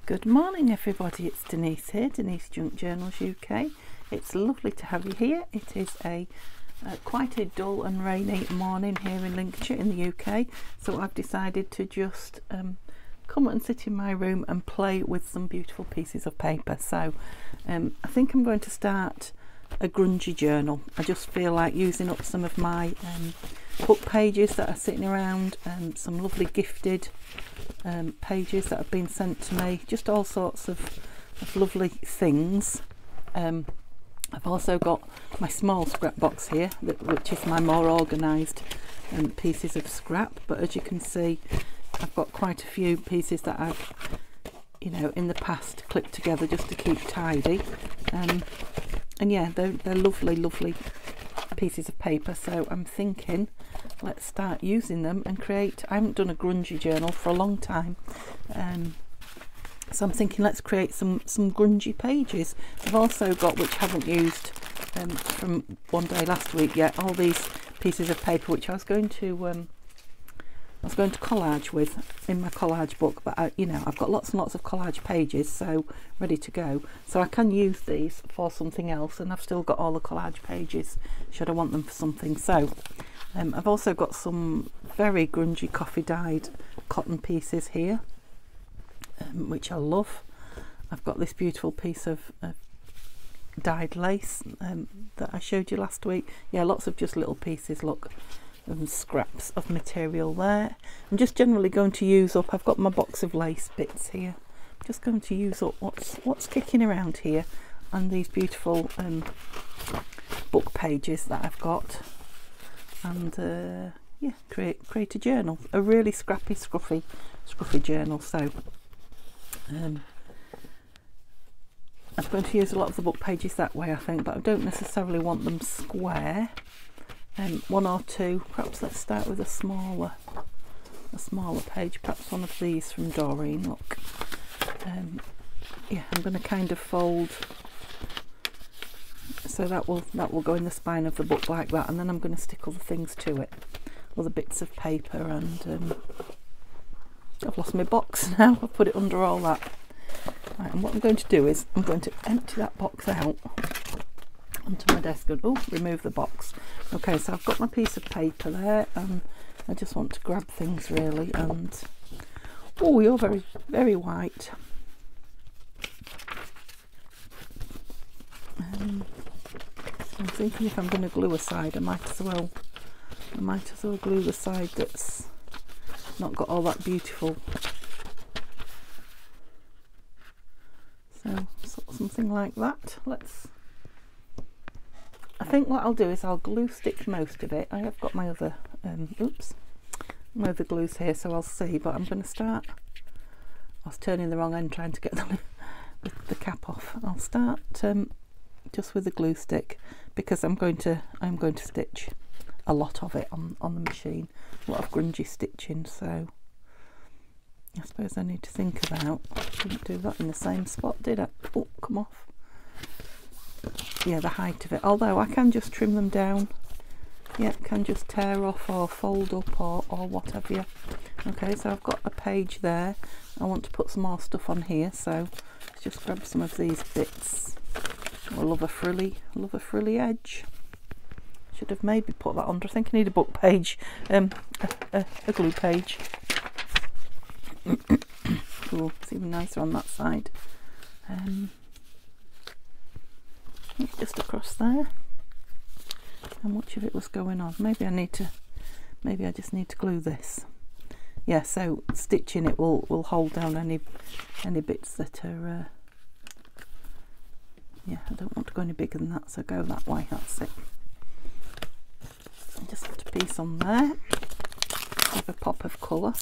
Good morning everybody, it's Denise here, Denise Junk Journals UK. It's lovely to have you here. It is quite a dull and rainy morning here in Lincolnshire in the UK, so I've decided to just come and sit in my room and play with some beautiful pieces of paper. So I think I'm going to start a grungy journal. I just feel like using up some of my book pages that are sitting around, some lovely gifted pages that have been sent to me, just all sorts of lovely things. I've also got my small scrap box here, which is my more organised pieces of scrap, but as you can see I've got quite a few pieces that I've, you know, in the past clipped together just to keep tidy, and yeah, they're lovely pieces of paper. So I'm thinking let's start using them and create. I haven't done a grungy journal for a long time, so I'm thinking let's create some grungy pages. I've also got, which I haven't used from one day last week yet, all these pieces of paper which I was going to collage with in my collage book, but I've got lots and lots of collage pages so ready to go, so I can use these for something else, and I've still got all the collage pages should I want them for something. So I've also got some very grungy coffee dyed cotton pieces here, which I love. I've got this beautiful piece of dyed lace that I showed you last week. Yeah, lots of just little pieces, look, and scraps of material there. I'm just generally going to use up, I've got my box of lace bits here, I'm just going to use up what's kicking around here, and these beautiful book pages that I've got, and yeah, create a journal, a really scrappy scruffy journal. So I'm going to use a lot of the book pages that way, I think, but I don't necessarily want them square. One or two, perhaps let's start with a smaller page, perhaps one of these from Doreen, look. Yeah, I'm going to kind of fold so that will go in the spine of the book like that, and then I'm going to stick other things to it, other bits of paper, and I've lost my box now, I've put it under all that. Right, and what I'm going to do is I'm going to empty that box out onto my desk and remove the box. Okay, so I've got my piece of paper there, and I just want to grab things really, and oh, you're very white. I'm thinking if I'm going to glue a side, I might as well glue the side that's not got all that beautiful. So something like that. I think what I'll do is I'll glue stick most of it. I have got my other my other glues here, so I'll see, but I'm going to start. I was turning the wrong end trying to get the cap off. I'll start just with the glue stick, because I'm going to stitch a lot of it on the machine, a lot of grungy stitching, so I suppose I need to think about, I didn't do that in the same spot, did I? Oh, come off. Yeah, the height of it, although I can just trim them down. Yeah, can just tear off or fold up or what have you. Okay, so I've got a page there. I want to put some more stuff on here, so let's just grab some of these bits. I love a frilly edge. Should have maybe put that under. I think I need a book page, a glue page. Cool, it's even nicer on that side. Just across there. How much of it was going on? Maybe I just need to glue this. Yeah, so stitching it will hold down any bits that are. Yeah, I don't want to go any bigger than that, so go that way. That's it. I just put a piece on there with a pop of colour.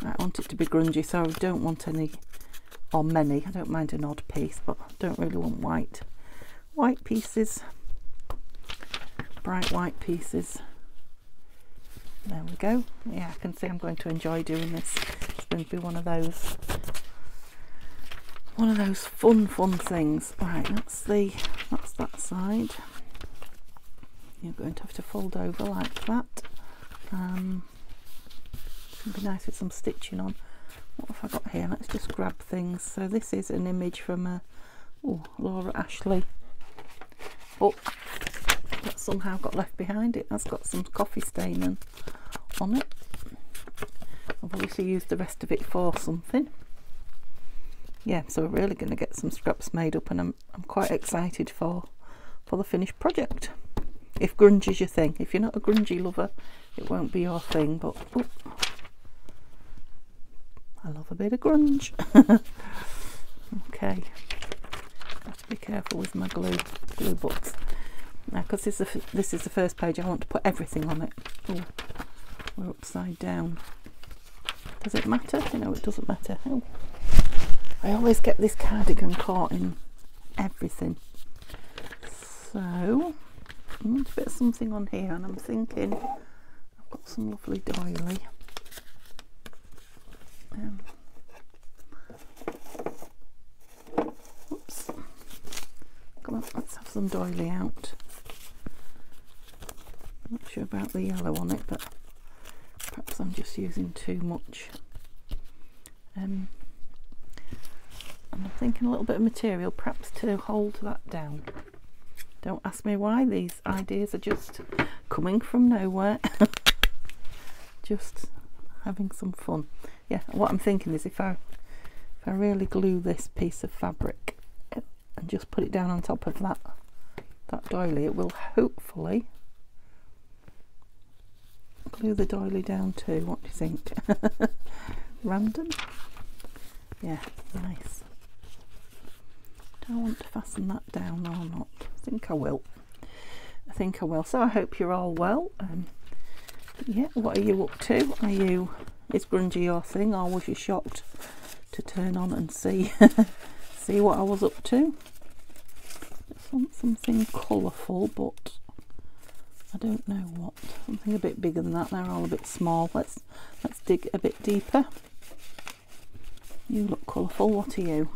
I want it to be grungy, so I don't want any, or many. I don't mind an odd piece, but I don't really want white pieces, bright white pieces. There we go. Yeah, I can see I'm going to enjoy doing this. It's going to be one of those fun things. Right, that's that side. You're going to have to fold over like that. It's going to be nice with some stitching on. What have I got here? Let's just grab things. So this is an image from Laura Ashley book that somehow got left behind. It has got some coffee staining on it. I've obviously used the rest of it for something. Yeah, so we're really going to get some scraps made up, and I'm quite excited for the finished project. If grunge is your thing. If you're not a grungy lover, it won't be your thing, but I love a bit of grunge. Okay, have to be careful with my glue books now, because this is the first page. I want to put everything on it. Oh, we're upside down. Does it matter? No, it doesn't matter. Oh, I always get this cardigan caught in everything. So I want a bit of something on here, and I'm thinking I've got some lovely doily. Oops. Come on, let's have some doily out. Not sure about the yellow on it, but perhaps I'm just using too much. And I'm thinking a little bit of material perhaps to hold that down. Don't ask me why, these ideas are just coming from nowhere. Just having some fun. Yeah, what I'm thinking is if I really glue this piece of fabric and just put it down on top of that doily, it will hopefully glue the doily down too. What do you think? Random? Yeah, nice. Do I want to fasten that down or not? I think I will. So I hope you're all well. Yeah, what are you up to? Is grungy your thing, or was you shocked to turn on and see see what I was up to? I want something colourful, but I don't know what. Something a bit bigger than that. They're all a bit small. Let's dig a bit deeper. You look colourful. What are you?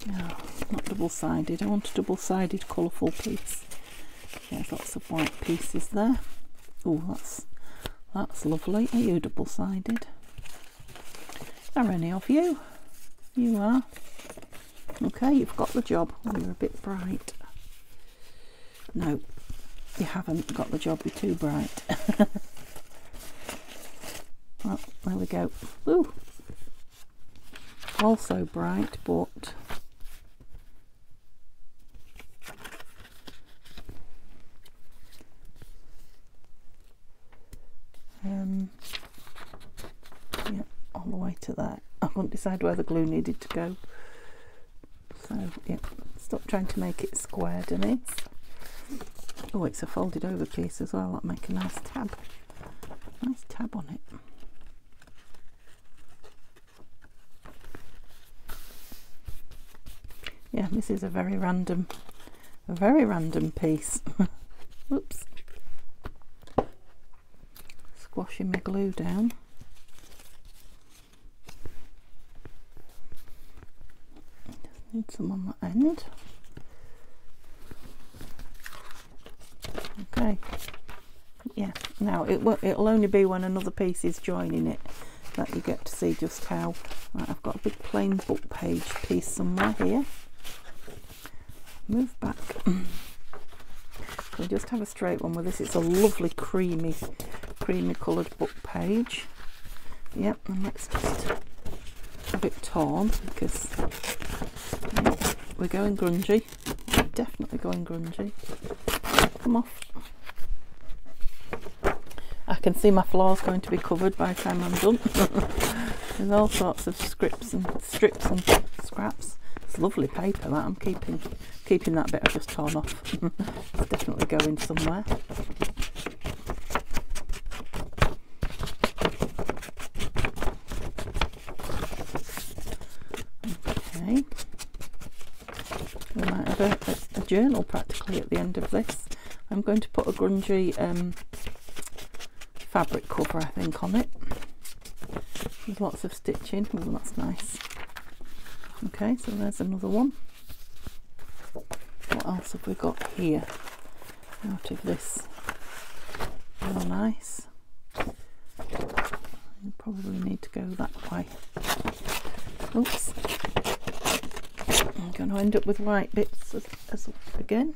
Oh, not double-sided. I want a double-sided colourful piece. There's lots of white pieces there. Oh, that's lovely. Are you double-sided? Are any of you? You are. Okay, you've got the job. Oh, you're a bit bright. No, you haven't got the job. You're too bright. Well, there we go. Ooh. Also bright, but yeah, all the way to there. I couldn't decide where the glue needed to go. So yeah, stop trying to make it square, Denise. Oh, it's a folded over piece as well. That'll make a nice tab. Nice tab on it. Yeah, this is a very random piece. Oops. Squashing my glue down. Just need some on that end. Okay. Yeah. Now it'll only be when another piece is joining it that you get to see just how. Right, I've got a big plain book page piece somewhere here. Move back. So just have a straight one with this. It's a lovely creamy coloured book page. Yep, and let's just have it torn because we're going grungy. We're definitely going grungy. Come off. I can see my floor's going to be covered by the time I'm done. There's all sorts of strips and scraps. It's lovely paper that I'm keeping that bit I've just torn off. It's definitely going somewhere. Okay. We might have a journal practically at the end of this. I'm going to put a grungy fabric cover, I think, on it. There's lots of stitching. Oh, that's nice. Okay, so there's another one. What else have we got here out of this? Oh, nice. Probably need to go that way. Oops. I'm going to end up with white bits as again.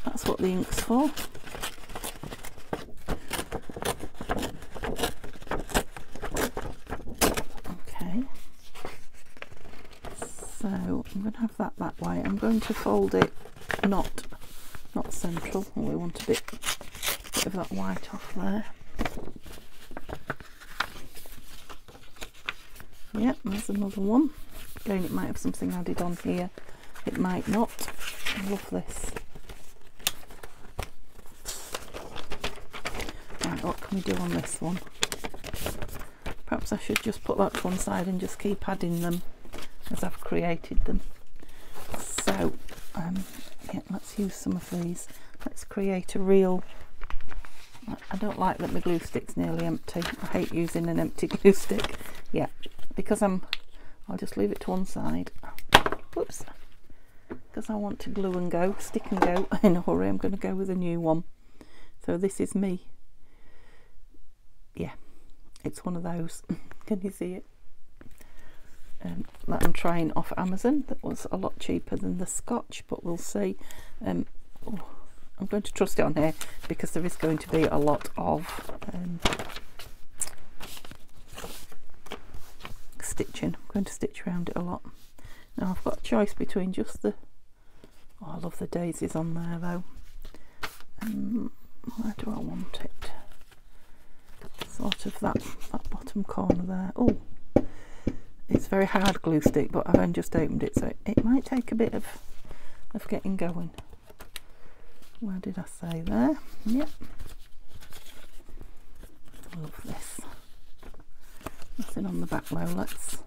That's what the ink's for. Okay. So I'm going to have that way. I'm going to fold it not central. We want a bit of that white off there. Yep, there's another one. Again, it might have something added on here. It might not. I love this. Right, what can we do on this one? Perhaps I should just put that to one side and just keep adding them as I've created them. So, yeah, let's use some of these. Let's create a real... I don't like that my glue stick's nearly empty. I hate using an empty glue stick. Yeah, because I'll just leave it to one side. Whoops. Because I want to glue and go, stick and go in a hurry, I'm going to go with a new one. So this is me. Yeah, it's one of those. Can you see it? That I'm trying off Amazon. That was a lot cheaper than the Scotch, but we'll see. I'm going to trust it on here because there is going to be a lot of stitching. I'm going to stitch around it a lot. Now I've got a choice between just the... Oh, I love the daisies on there though. Where do I want it? Sort of that bottom corner there. Oh, it's very hard glue stick, but I've only just opened it, so it might take a bit of getting going. Where did I say there? Yep. I love this. Nothing on the back though. Let's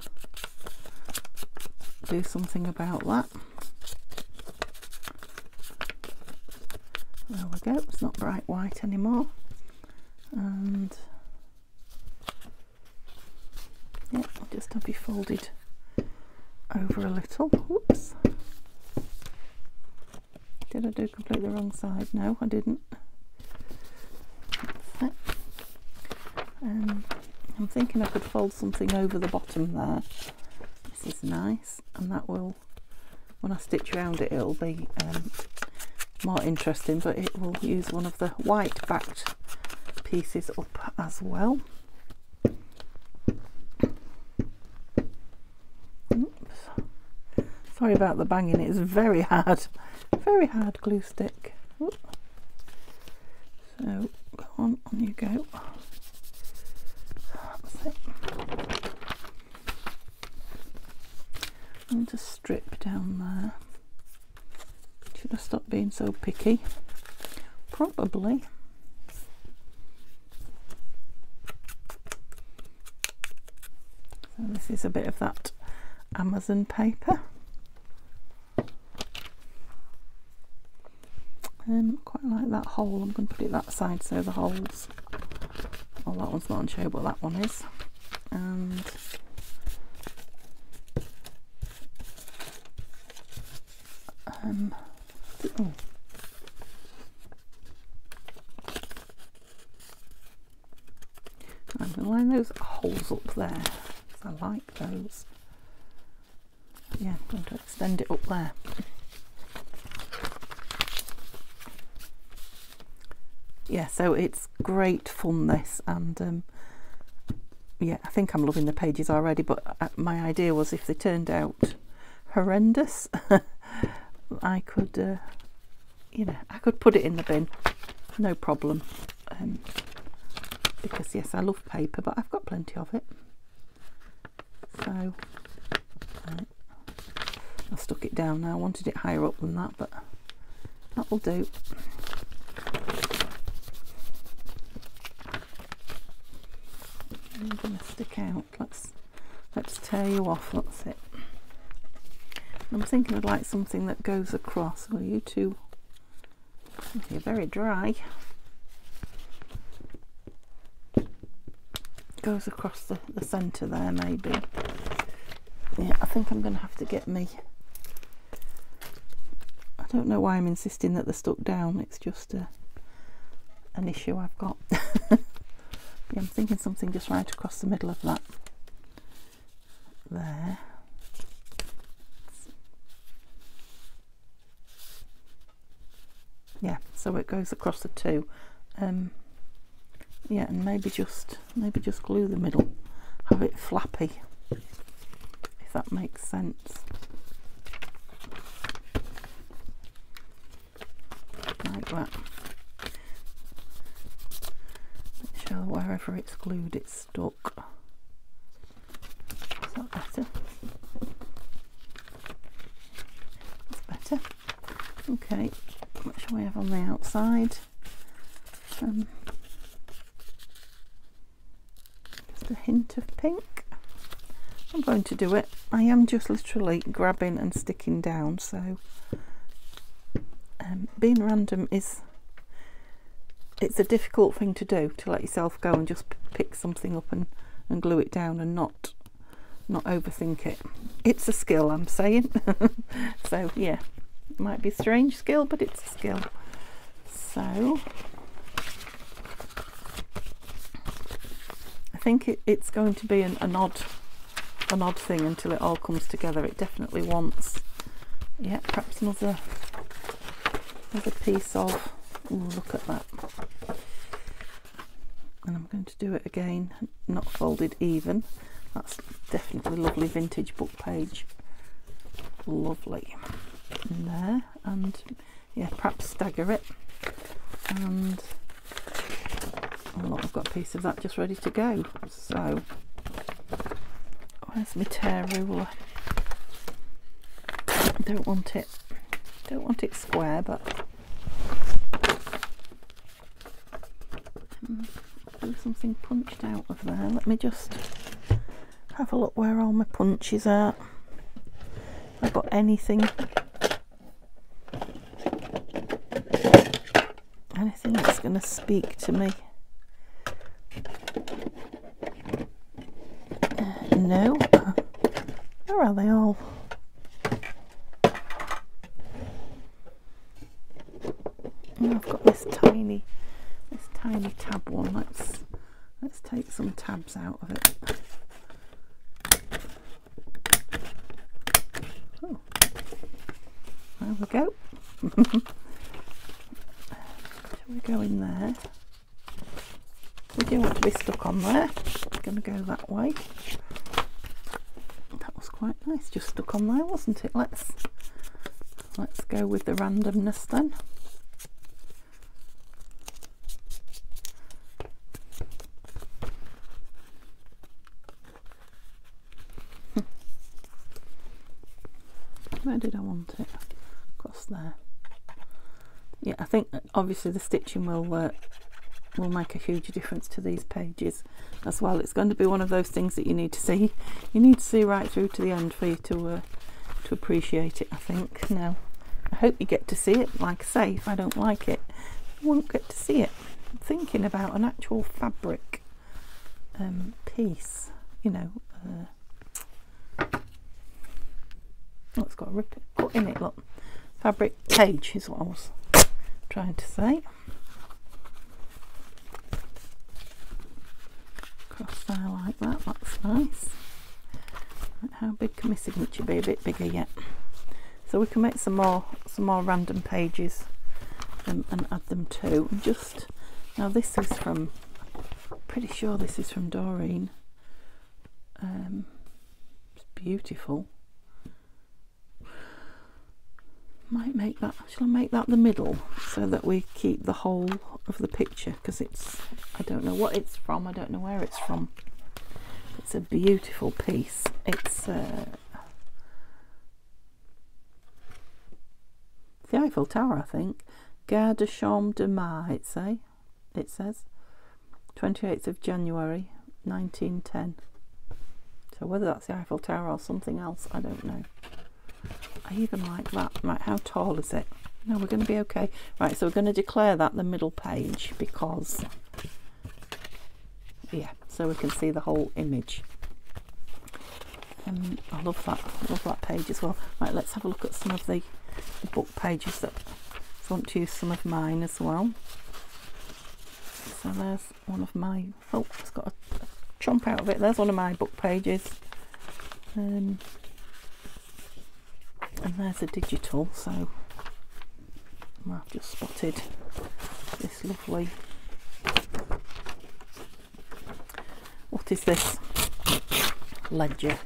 do something about that. There we go. It's not bright white anymore. And yeah, I'll just have it folded over a little. Whoops. Did I do completely the wrong side? No, I didn't. That's it. I'm thinking I could fold something over the bottom there. This is nice, and that will, when I stitch around it, it'll be more interesting, but it will use one of the white backed pieces up as well. Oops. Sorry about the banging, it's very hard glue stick. Oops. So go on you go. That's it. And just strip down there. Should I stop being so picky? Probably. So this is a bit of that Amazon paper. Quite like that hole. I'm going to put it that side so the holes... Well, that one's not on show, but that one is. And oh. I'm going to line those holes up there because I like those. Yeah, I'm going to extend it up there. Yeah, so it's great fun this, and yeah, I think I'm loving the pages already, but my idea was if they turned out horrendous, I could you know, I could put it in the bin, no problem, because yes, I love paper, but I've got plenty of it. So right, I stuck it down now. I wanted it higher up than that, but that will do. I'm going to stick out. Let's tear you off. That's it. I'm thinking I'd like something that goes across. Well, you two, you're very dry. Goes across the centre there, maybe. Yeah, I think I'm going to have to get me. I don't know why I'm insisting that they're stuck down. It's just an issue I've got. Yeah, I'm thinking something just right across the middle of that. There. Yeah, so it goes across the two. Yeah, and maybe just glue the middle, have it flappy, if that makes sense. Like that. Make sure wherever it's glued it's stuck. Is that better? That's better. Okay, what shall we have on the outside? Just a hint of pink. I'm going to do it. I am just literally grabbing and sticking down, so being random it's a difficult thing to do, to let yourself go and just pick something up and glue it down and not overthink it. It's a skill, I'm saying. So yeah, it might be a strange skill, but it's a skill. So I think it's going to be an odd thing until it all comes together. It definitely wants, yeah, perhaps another piece of, ooh, look at that. And I'm going to do it again, not folded even. That's definitely lovely vintage book page. Lovely. In there, and yeah, perhaps stagger it. And oh, look, I've got a piece of that just ready to go. So where's my tear ruler? I don't want it square, but do something punched out of there. Let me just have a look where all my punches are. Have I got anything that's going to speak to me? No. Where are they all? Oh, I've got this tiny tab one. Let's take some tabs out of it. Oh, there we go. Shall we go in there? We do want to be stuck on there. I'm going to go that way. That was quite nice, just stuck on there, wasn't it? Let's go with the randomness then. Where did I want it? Across there. Yeah, I think obviously the stitching will make a huge difference to these pages as well. It's going to be one of those things that you need to see. You need to see right through to the end for you to appreciate it, I think. Now, I hope you get to see it. Like I say, if I don't like it, you won't get to see it. I'm thinking about an actual fabric piece, you know. Oh, it's got a rip cut in it, look. Fabric page is what I was trying to say. Cross there like that, that's nice. How big can my signature be? A bit bigger yet. So we can make some more random pages and add them too. And just now, this is from, pretty sure this is from Doreen. It's beautiful. Might make that, shall I make that the middle so that we keep the whole of the picture, because it's, I don't know what it's from, I don't know where it's from. It's a beautiful piece. It's the Eiffel Tower, I think. Gare de Chambre de Mars, it says 28th of January 1910. So whether that's the Eiffel Tower or something else, I don't know. I even like that. Right, how tall is it? No, we're going to be okay. Right, so we're going to declare that the middle page because, yeah, so we can see the whole image. I love that page as well. Right, let's have a look at some of the book pages that I want to use some of mine as well. So there's one of my, oh, it's got a chomp out of it. There's one of my book pages. And there's a digital, so I've just spotted this lovely, what is this? Ledger.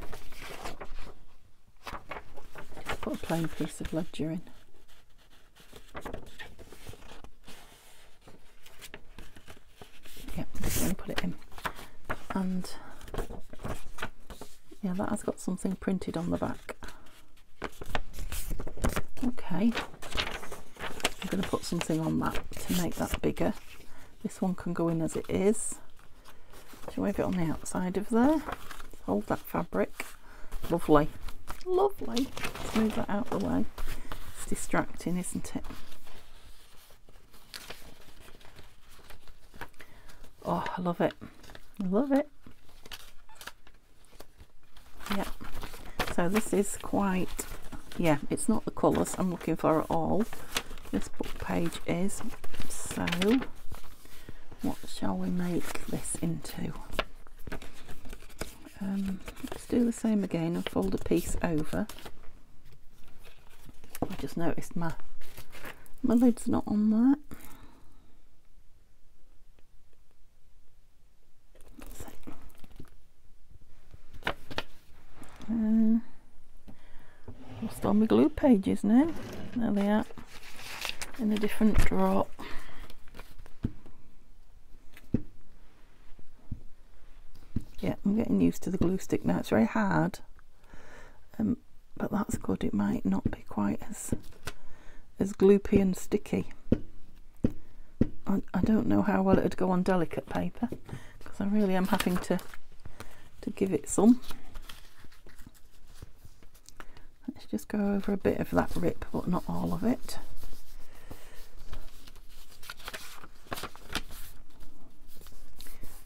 Just put a plain piece of ledger in. Yep, just going to put it in. And yeah, that has got something printed on the back. Okay, I'm going to put something on that to make that bigger. This one can go in as it is. Shall we have it on the outside of there? Hold that fabric. Lovely. Lovely. Let's move that out of the way. It's distracting, isn't it? Oh, I love it. I love it. Yeah. So this is quite, yeah, it's not the colours I'm looking for at all. This book page is. So what shall we make this into? Let's do the same again and fold a piece over. I just noticed my lid's not on that. Lost all my glue pages now. There they are, in a different drawer. Yeah, I'm getting used to the glue stick now. It's very hard, but that's good. It might not be quite as gloopy and sticky. I don't know how well it'd go on delicate paper, because I really am having to give it some. Let's just go over a bit of that rip, but not all of it.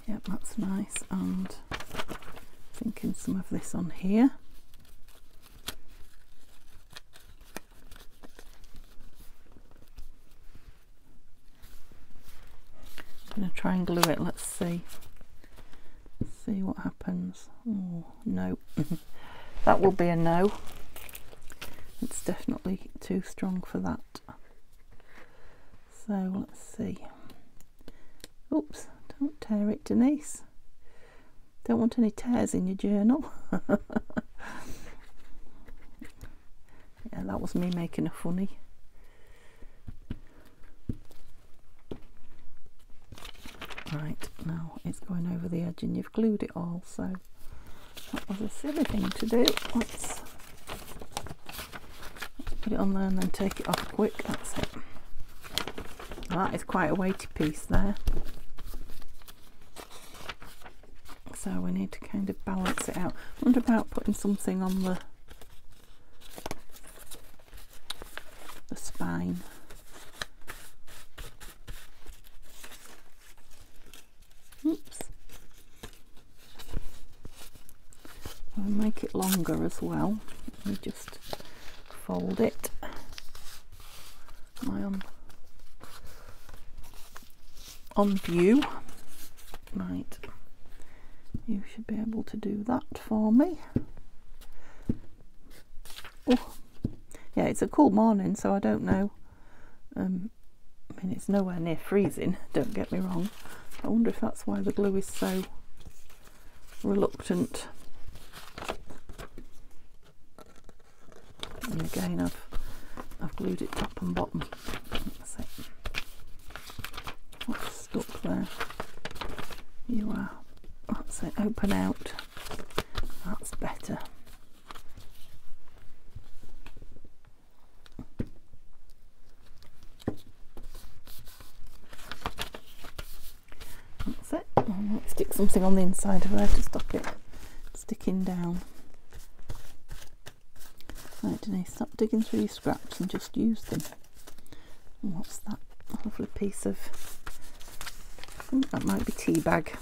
Yep, that's nice. And thinking some of this on here. I'm going to try and glue it. Let's see. See what happens. Oh, no. That will be a no. It's definitely too strong for that. So let's see. Oops, don't tear it, Denise. Don't want any tears in your journal. Yeah, that was me making a funny. Right, now it's going over the edge and you've glued it all, so that was a silly thing to do. Let's put it on there and then take it off quick. That's it. That is quite a weighty piece there. So we need to kind of balance it out. I wonder about putting something on the spine. Oops. I'll make it longer as well. We just fold it. Am I on view? Right. You should be able to do that for me. Oh, yeah, it's a cool morning, so I don't know. I mean, it's nowhere near freezing, don't get me wrong. I wonder if that's why the glue is so reluctant. And again, I've glued it top and bottom. That's it. What's stuck there? You are. That's it. Open out. That's better. That's it. I might stick something on the inside of there to stop it sticking down. Right, Denise, stop digging through your scraps and just use them. And what's that? A lovely piece of, I think that might be tea bag.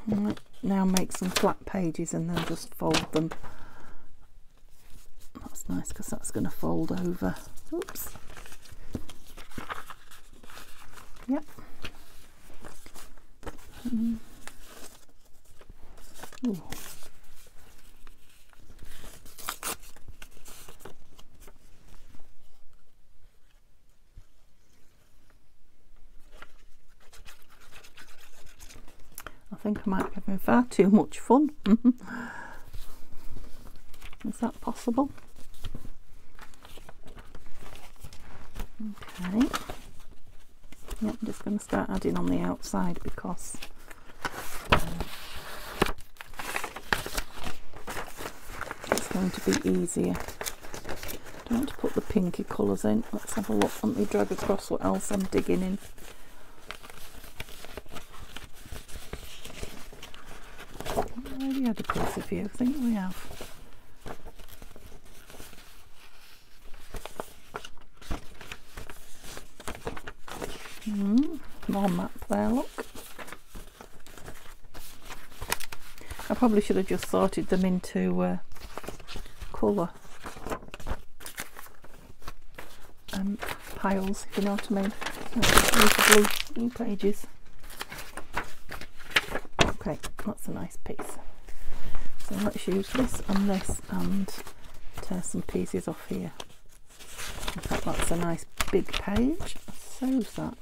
Right, now make some flat pages and then just fold them. That's nice because that's going to fold over. Oops. Ooh. I think I might be having far too much fun. Is that possible? Okay. Yeah, I'm just going to start adding on the outside because it's going to be easier. Don't want to put the pinky colours in. Let's have a look. Let me drag across what else I'm digging in. Maybe had a piece of you. I think we have. More map there, look. I probably should have just sorted them into colour piles, if you know what I mean. These blue pages. Okay, that's a nice piece. So let's use this and tear some pieces off here. In fact, that's a nice big page. So's that.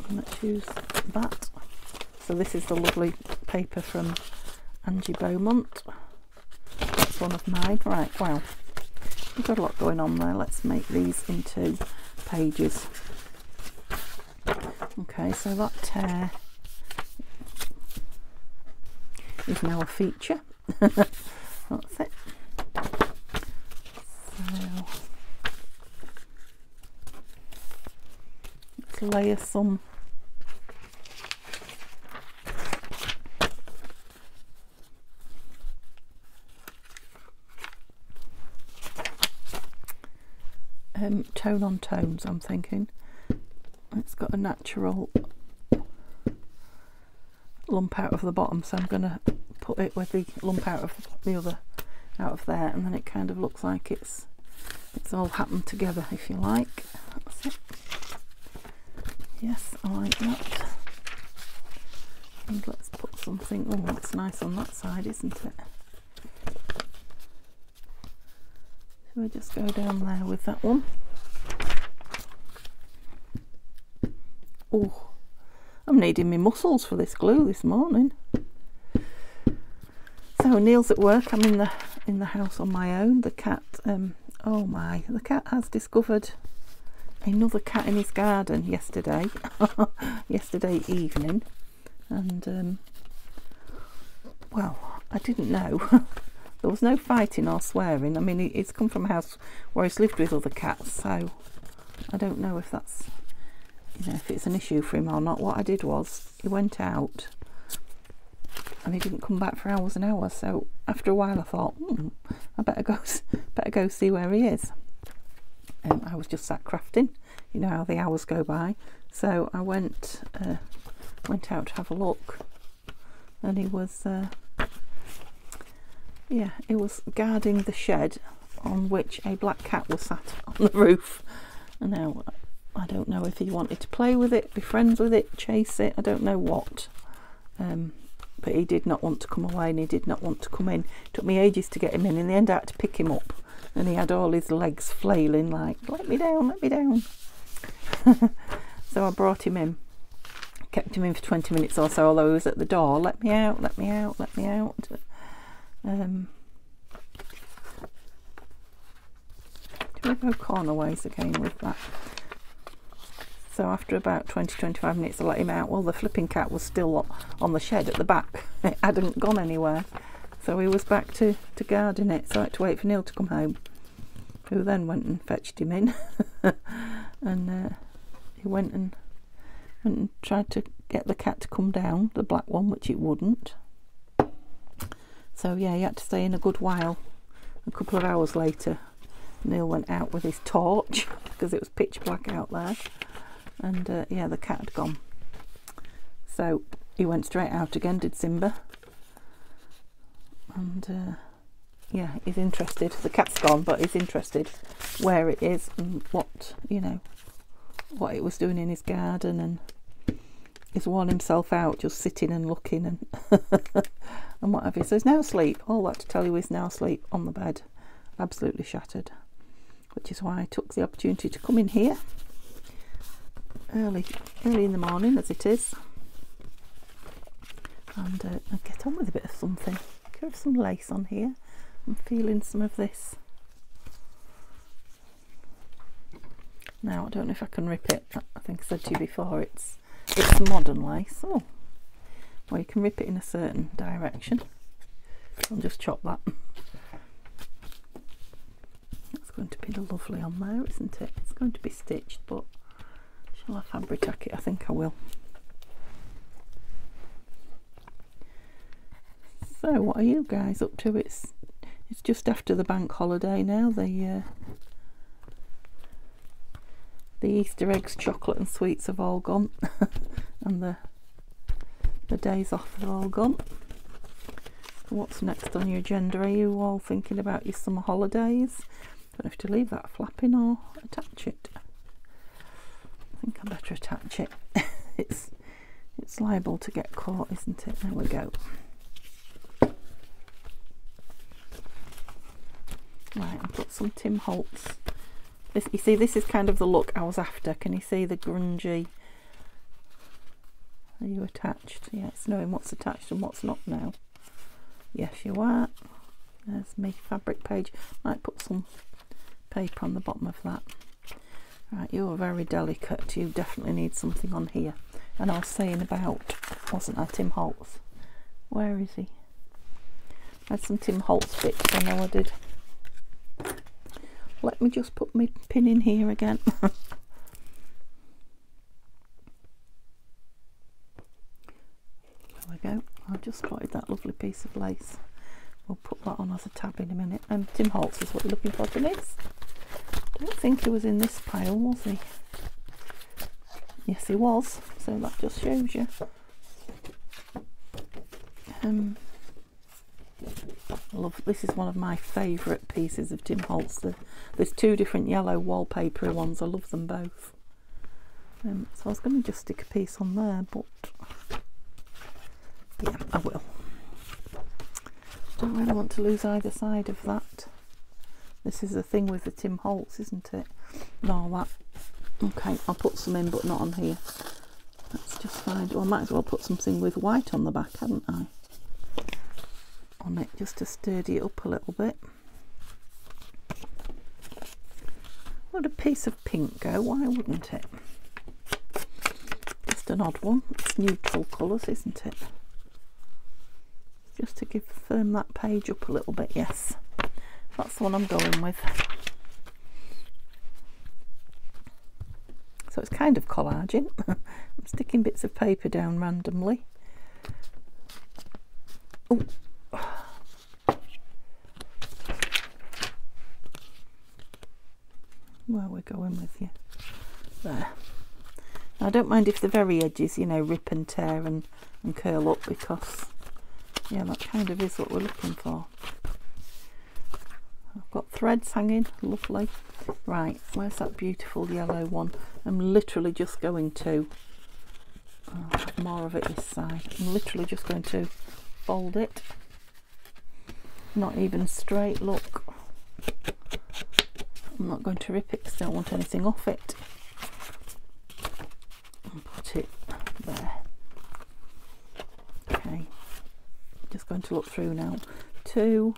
And let's use that. So this is the lovely paper from Angie Beaumont. That's one of mine. Right, well, we've got a lot going on there. Let's make these into pages. Okay, so that tear is now a feature. That's it. So let's layer some tone on tones, I'm thinking. It's got a natural lump out of the bottom, so I'm going to put it with the lump out of the other out of there, and then it kind of looks like it's all happened together, if you like. That's it. Yes, I like that. And let's put something. Oh, that's nice on that side, isn't it? So we'll just go down there with that one. Oh, I'm needing my muscles for this glue this morning. So Neil's at work. I'm in the house on my own. The cat, oh my, the cat has discovered another cat in his garden yesterday. Yesterday evening, and well, I didn't know. There was no fighting or swearing. I mean, it's come from a house where he's lived with other cats, so I don't know if that's, you know, if it's an issue for him or not. What I did was, he went out and he didn't come back for hours and hours. So after a while, I thought, I better go see where he is. And I was just sat crafting. You know how the hours go by. So I went out to have a look, and he was. Yeah, it was guarding the shed on which a black cat was sat on the roof. And now I don't know if he wanted to play with it, be friends with it, chase it, I don't know what. But he did not want to come away, and he did not want to come in. It took me ages to get him in the end I had to pick him up, and he had all his legs flailing like, let me down, let me down. So I brought him in, kept him in for 20 minutes or so, although he was at the door, let me out, let me out, let me out. Do we go cornerways again with that? So after about 20-25 minutes I let him out. Well, the flipping cat was still on the shed at the back. It hadn't gone anywhere, so he was back to guarding it. So I had to wait for Neil to come home, who then went and fetched him in. And he went and tried to get the cat to come down, the black one, which it wouldn't. So yeah, he had to stay in a good while. A couple of hours later, Neil went out with his torch because it was pitch black out there, and yeah, the cat had gone. So he went straight out again, did Simba, and yeah, he's interested. The cat's gone, but he's interested where it is and what, you know, what it was doing in his garden, and he's worn himself out just sitting and looking and and what have you. So he's now asleep. All that to tell you, he's now asleep on the bed, absolutely shattered, which is why I took the opportunity to come in here early in the morning, as it is, and get on with a bit of something. Get some lace on here. I'm feeling some of this. Now I don't know if I can rip it. I think I said to you before, it's modern lace. Oh, well, you can rip it in a certain direction. I'll just chop that. That's going to be lovely on there, isn't it? It's going to be stitched, but shall I fabric tack it? I think I will. So what are you guys up to? It's just after the bank holiday now. The Easter eggs, chocolate and sweets have all gone and the days off have all gone. What's next on your agenda? Are you all thinking about your summer holidays? Don't have to leave that flapping or attach it. I think I better attach it. it's liable to get caught, isn't it? There we go. Right, I've got some Tim Holtz. This, you see, this is kind of the look I was after. Can you see the grungy? Are you attached? Yeah, it's knowing what's attached and what's not now. Yes, you are. There's my fabric page. Might put some paper on the bottom of that. Right, you're very delicate. You definitely need something on here. And I was saying about, wasn't I, Tim Holtz? Where is he? I had some Tim Holtz bits, I know I did. Let me just put my pin in here again. There we go. I've just spotted that lovely piece of lace. We'll put that on as a tab in a minute. And Tim Holtz is what you're looking for, Denise. I don't think he was in this pile, was he? Yes, he was. So that just shows you. This is one of my favourite pieces of Tim Holtz. There's two different yellow wallpaper ones. I love them both. So I was going to just stick a piece on there, but yeah, I will. Don't really want to lose either side of that. This is the thing with the Tim Holtz, isn't it? No, that. Okay, I'll put some in, but not on here. That's just fine. Well, I might as well put something with white on the back, hadn't I? On it, just to sturdy it up a little bit. Would a piece of pink go? Why wouldn't it? Just an odd one. It's neutral colours, isn't it? Just to firm that page up a little bit. Yes, that's the one I'm going with. So it's kind of collaging. I'm sticking bits of paper down randomly. Oh. Where we're going with you. There. Now, I don't mind if the very edges, you know, rip and tear and curl up, because yeah, that kind of is what we're looking for. I've got threads hanging, lovely. Right, where's that beautiful yellow one? I'm literally just going to have more of it this side. I'm literally just going to fold it. Not even straight, look. I'm not going to rip it because I don't want anything off it. And put it there. Okay. Just going to look through now. 2,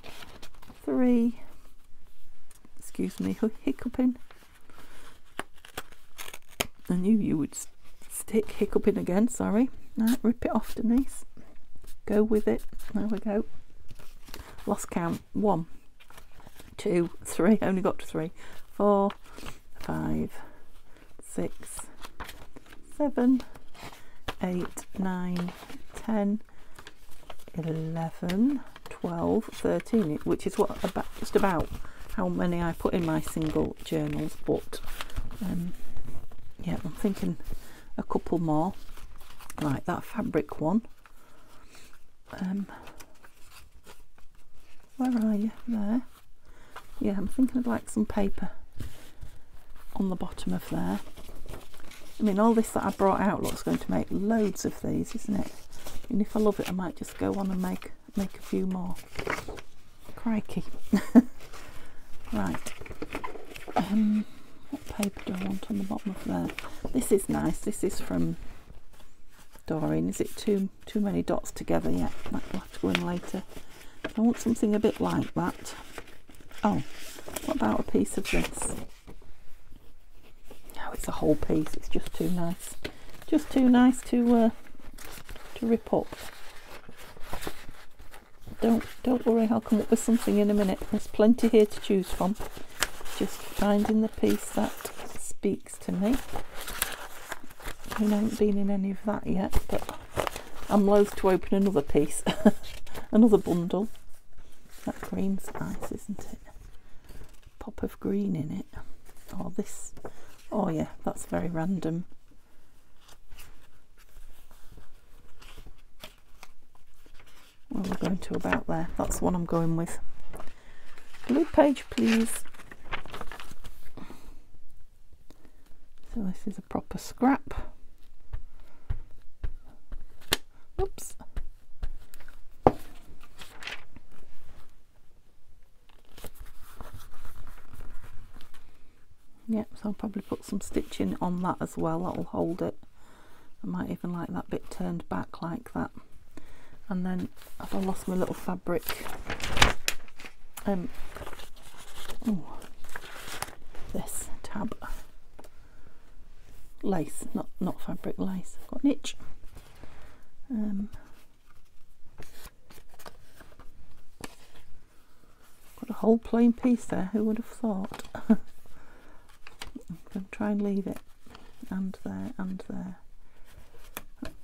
3. Excuse me, hiccuping. I knew you would stick. Hiccuping again, sorry. Right, rip it off, Denise. Go with it. There we go. Lost count. 1, 2, 3. Only got to 3. 4, 5, 6, 7, 8, 9, 10, 11, 12, 13, which is what just about how many I put in my single journals, but yeah, I'm thinking a couple more. Right, that fabric one. Where are you? There. Yeah, I'm thinking I'd like some paper on the bottom of there. I mean, all this that I brought out looks going to make loads of these, isn't it? And if I love it, I might just go on and make a few more. Crikey. Right. What paper do I want on the bottom of there? This is nice. This is from Doreen. Is it too many dots together? Yeah, that will have to go in later. I want something a bit like that. Oh, what about a piece of this? No, it's a whole piece. It's just too nice. Just too nice to rip up. Don't worry, I'll come up with something in a minute. There's plenty here to choose from. Just finding the piece that speaks to me. I mean, I haven't been in any of that yet, but I'm loath to open another piece. Another bundle. That green's nice, isn't it? Pop of green in it. Oh, this. Oh yeah, that's very random. Where we're going to about there. That's the one I'm going with. Blue page, please. So this is a proper scrap. Oops. Yep, so I'll probably put some stitching on that as well. That'll hold it. I might even like that bit turned back like that. And then have I lost my little fabric? This tab. Lace, not fabric, lace. I've got an itch. Got a whole plain piece there. Who would have thought? I'm going to try and leave it. And there, and there.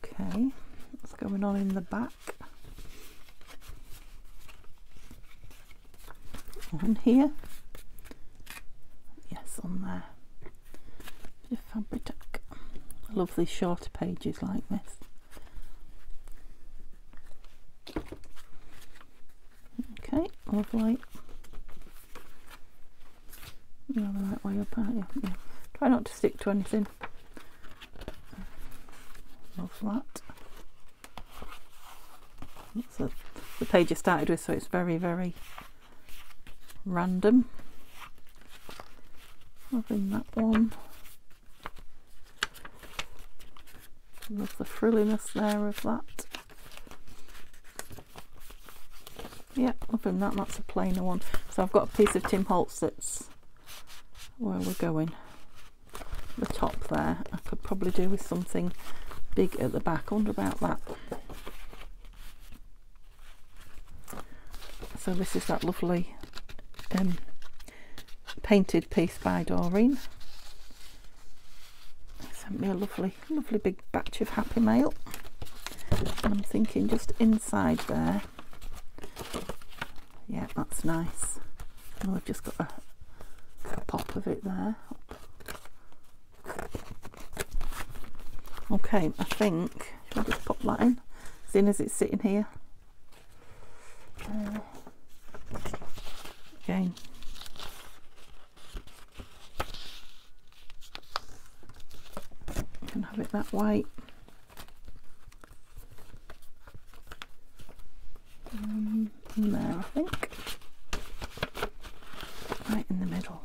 Okay, what's going on in the back? On here. Yes, on there. Bit of fabric. I love these shorter pages like this. Okay, lovely. You're the right way up, aren't you? Yeah. Try not to stick to anything. Love that. That's the page I started with, so it's very, very random. Loving that one. Love the frilliness there of that. Yeah, loving that. That's a plainer one. So I've got a piece of Tim Holtz that's where we're going. The top there. I could probably do with something big at the back. I wonder about that. So this is that lovely painted piece by Doreen. Sent me a lovely big batch of Happy Mail. And I'm thinking just inside there. Yeah, that's nice. Oh, I've just got a pop of it there. Okay, I think I'll just pop that in, seeing as it's sitting here. Again. You can have it that way. In there, I think. Right in the middle.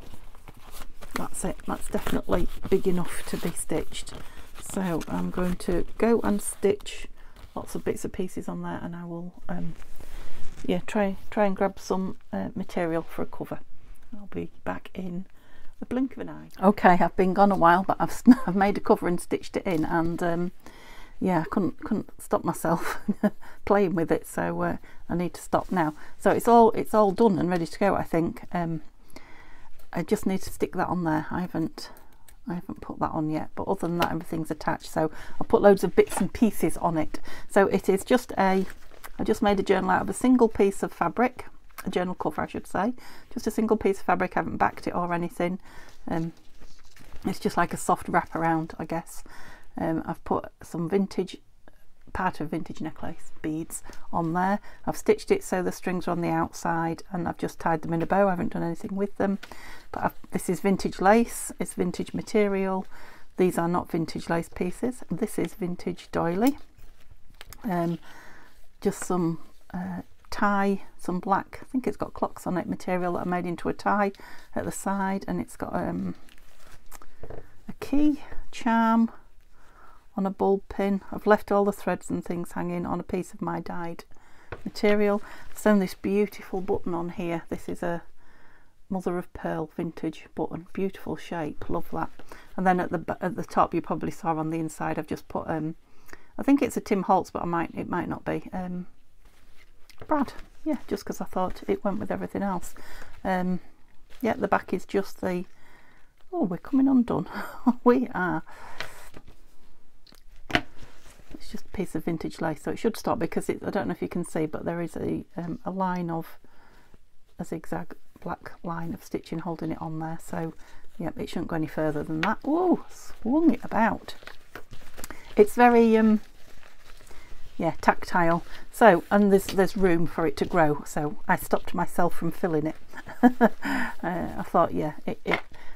That's it. That's definitely big enough to be stitched. So I'm going to go and stitch lots of bits and pieces on there, and I will yeah, try and grab some material for a cover. I'll be back in the blink of an eye. Okay, I've been gone a while, but I've made a cover and stitched it in, and yeah, I couldn't stop myself playing with it, so I need to stop now. So it's all done and ready to go, I think. I just need to stick that on there. I haven't put that on yet, but other than that, everything's attached. So I'll put loads of bits and pieces on it. So it is just I just made a journal out of a single piece of fabric, a journal cover I should say, just a single piece of fabric. I haven't backed it or anything. It's just like a soft wraparound, I guess. I've put some part of vintage necklace beads on there. I've stitched it so the strings are on the outside, and I've just tied them in a bow. I haven't done anything with them, but this is vintage lace, it's vintage material. These are not vintage lace pieces. This is vintage doily. Just some tie, some black, I think it's got clocks on it, material that I made into a tie at the side, and it's got a key, charm on a bulb pin. I've left all the threads and things hanging on a piece of my dyed material. Sewn this beautiful button on here. This is a mother of pearl vintage button, beautiful shape, love that. And then at the top, you probably saw on the inside, I've just put I think it's a Tim Holtz, but it might not be. Brad, yeah, just because I thought it went with everything else. Yeah, the back is just the, oh, we're coming undone. We are. It's just a piece of vintage lace, so it should stop, because I don't know if you can see, but there is a line of a zigzag black line of stitching holding it on there. So yeah, it shouldn't go any further than that. Whoa, swung it about. It's very yeah, tactile. So, and there's room for it to grow, so I stopped myself from filling it. I thought, yeah,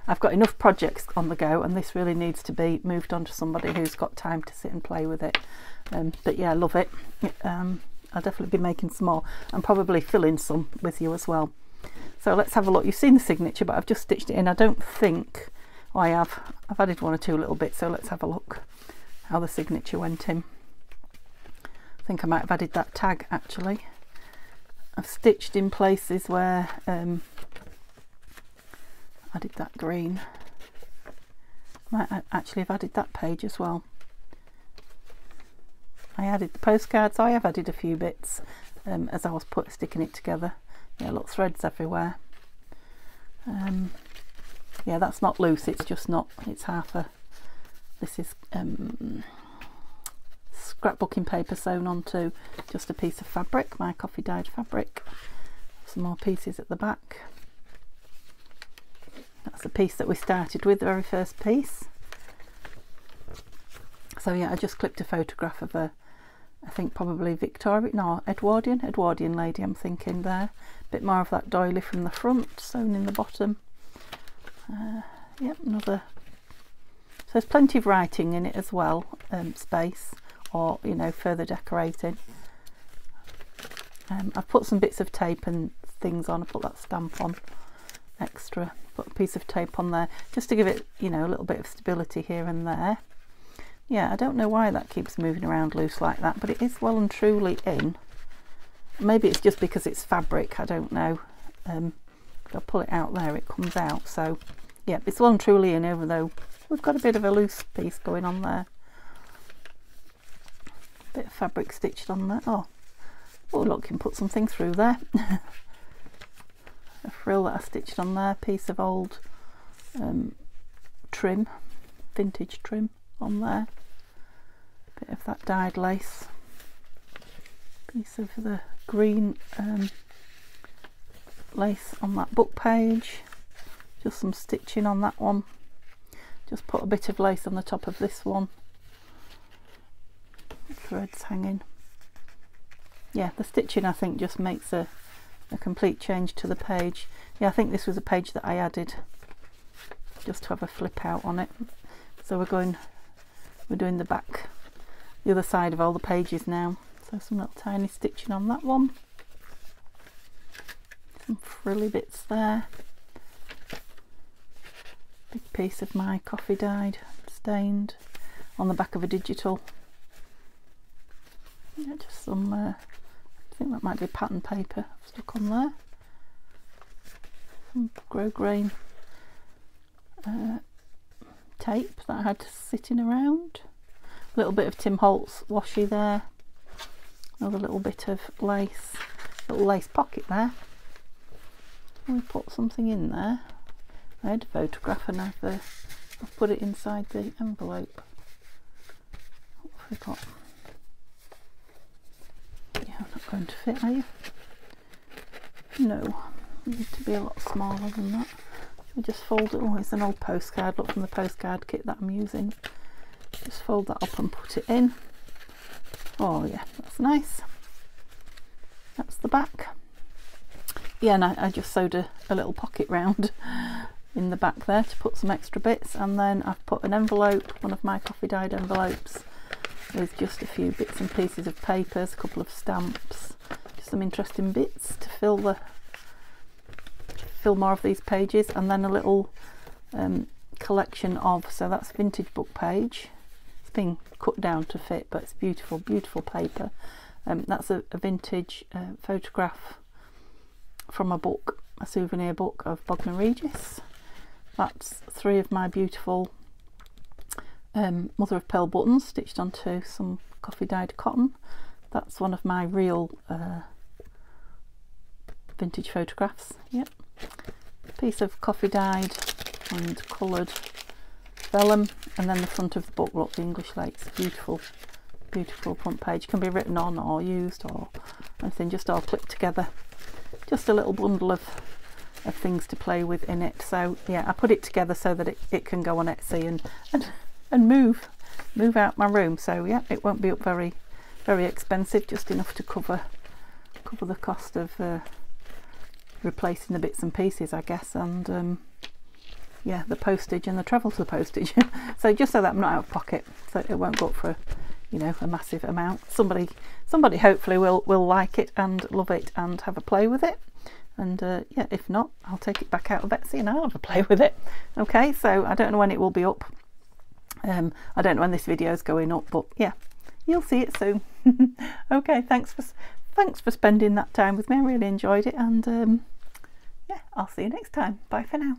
I've got enough projects on the go, and this really needs to be moved on to somebody who's got time to sit and play with it. But yeah, I love it. I'll definitely be making some more, and probably filling some with you as well. So let's have a look. You've seen the signature, but I've just stitched it in. I don't think, oh, I've added one or two little bits, so let's have a look how the signature went in. I think I might have added that tag actually. I've stitched in places where I did that green. Might actually have added that page as well. I added the postcard, so I have added a few bits as I was sticking it together. Yeah, look, threads everywhere. Yeah, that's not loose, it's just not, it's half a, this is scrapbooking paper sewn onto just a piece of fabric, my coffee dyed fabric. Some more pieces at the back. That's the piece that we started with, the very first piece. So yeah, I just clipped a photograph of a, I think probably Victorian, no, Edwardian lady I'm thinking there. A bit more of that doily from the front, sewn in the bottom. Yep, another. So there's plenty of writing in it as well, space, or, you know, further decorating. I've put some bits of tape and things on. I put that stamp on extra, put a piece of tape on there just to give it, you know, a little bit of stability here and there. Yeah, I don't know why that keeps moving around loose like that, but it is well and truly in. Maybe it's just because it's fabric, I don't know. If I pull it out there, it comes out. So yeah, it's well and truly in, even though we've got a bit of a loose piece going on there. Bit of fabric stitched on there. Oh look, you can put something through there. A frill that I stitched on there, piece of old trim, vintage trim on there. Bit of that dyed lace. Piece of the green lace on that book page. Just some stitching on that one. Just put a bit of lace on the top of this one. Threads hanging. Yeah, the stitching I think just makes a complete change to the page. Yeah, I think this was a page that I added just to have a flip out on it. So we're doing the back, the other side of all the pages now. So some little tiny stitching on that one. Some frilly bits there. Big piece of my coffee dyed, stained, on the back of a digital. Yeah, just some, I think that might be pattern paper stuck on there. Some grosgrain tape that I had sitting around. A little bit of Tim Holtz washi there. Another little bit of lace, little lace pocket there. We put something in there. I had a photograph and I've put it inside the envelope. What have we got? Yeah, I'm not going to fit, are you? No, it needs to be a lot smaller than that. We just fold it. Oh, it's an old postcard. Look, from the postcard kit that I'm using. Just fold that up and put it in. Oh yeah, that's nice. That's the back. Yeah, and I just sewed a little pocket round in the back there to put some extra bits, and then I've put an envelope, one of my coffee dyed envelopes, with just a few bits and pieces of papers, a couple of stamps, just some interesting bits to fill more of these pages, and then a little collection of, so that's vintage book page. It's been cut down to fit, but it's beautiful, beautiful paper. That's a vintage photograph from a book, a souvenir book of Bognor Regis. That's 3 of my beautiful mother of pearl buttons stitched onto some coffee dyed cotton. That's one of my real vintage photographs. Yep. A piece of coffee dyed and coloured vellum, and then the front of the book, look, the English Lakes. Beautiful, beautiful front page. Can be written on or used or anything, just all clipped together. Just a little bundle of things to play with in it. So yeah, I put it together so that it can go on Etsy and move out my room. So yeah, it won't be up very expensive, just enough to cover the cost of replacing the bits and pieces, I guess, and yeah, the postage and the travel to the postage. So just so that I'm not out of pocket, so it won't go up for a massive amount. Somebody hopefully will like it and love it and have a play with it, and yeah, if not, I'll take it back out of Etsy and I'll have a play with it. Okay, so I don't know when it will be up. I don't know when this video is going up, but yeah, you'll see it soon. Okay, thanks for spending that time with me. I really enjoyed it, and yeah, I'll see you next time. Bye for now.